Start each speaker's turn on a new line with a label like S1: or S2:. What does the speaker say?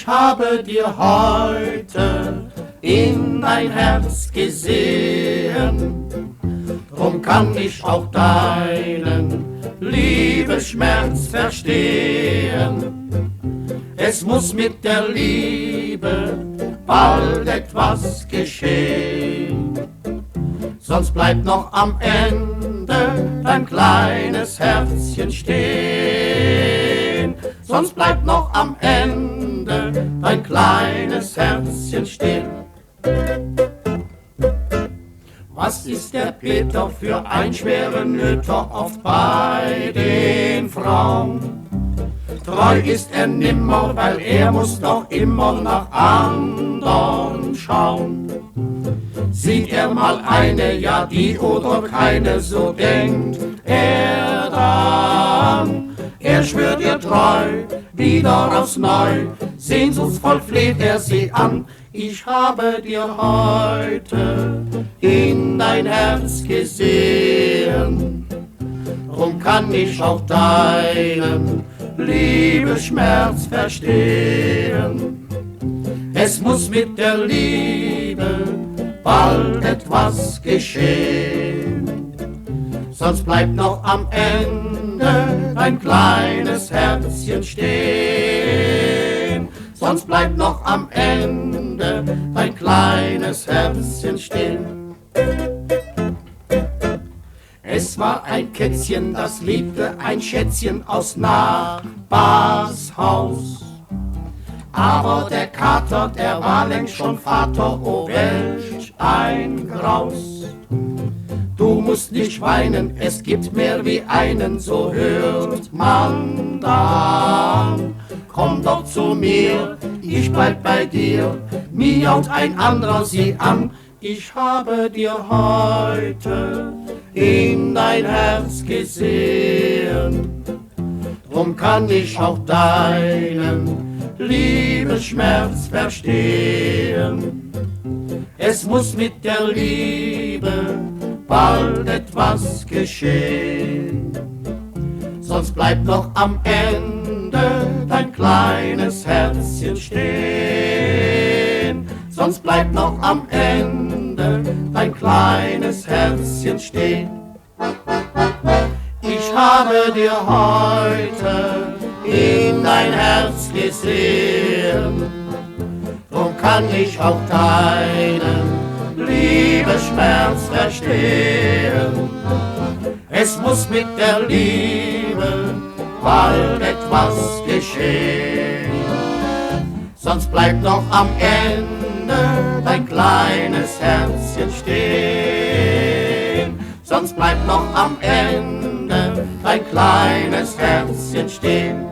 S1: habe dir heute in dein Herz gesehen, drum kann ich auch deinen Liebesschmerz verstehen. Es muss mit der Liebe bald etwas geschehen, sonst bleibt noch am Ende dein kleines Herzchen stehen. Sonst bleibt noch am Ende dein kleines Herzchen stehen. Was ist der Peter für ein schwerer Nöter oft bei den Frauen? Treu ist er nimmer, weil er muss doch immer nach andern schauen. Sieht er mal eine, ja die oder keine, so denkt er dran. Er schwört ihr treu, wieder aufs Neu, sehnsuchtsvoll fleht er sie an. Ich habe dir heute in dein Herz gesehen, drum kann ich auch deinen Liebesschmerz verstehen. Es muss mit der Liebe bald etwas geschehen, sonst bleibt noch am Ende dein kleines Herzchen stehen. Sonst bleibt noch am Ende dein kleines Herzchen stehen. Es war ein Kätzchen, das liebte ein Schätzchen aus Nachbars Haus. Aber der Kater, der war längst schon Vater, oh welch ein Graus. Du musst nicht weinen, es gibt mehr wie einen, so hört man dann. Komm doch zu mir, ich bleib bei dir, miaut ein anderer sie an. Ich habe dir heute in dein Herz gesehen, drum kann ich auch deinen Liebesschmerz verstehen. Es muss mit der Liebe bald etwas geschehen, sonst bleibt noch am Ende dein kleines Herzchen stehen. Sonst bleibt noch am Ende dein kleines Herzchen stehen. Ich habe dir heute in dein Herz gesehen, drum kann ich auch deinen Liebesschmerz verstehen. Es muss mit der Liebe bald etwas geschehen, sonst bleibt noch am Ende dein kleines Herzchen stehen. Sonst bleibt noch am Ende dein kleines Herzchen stehen.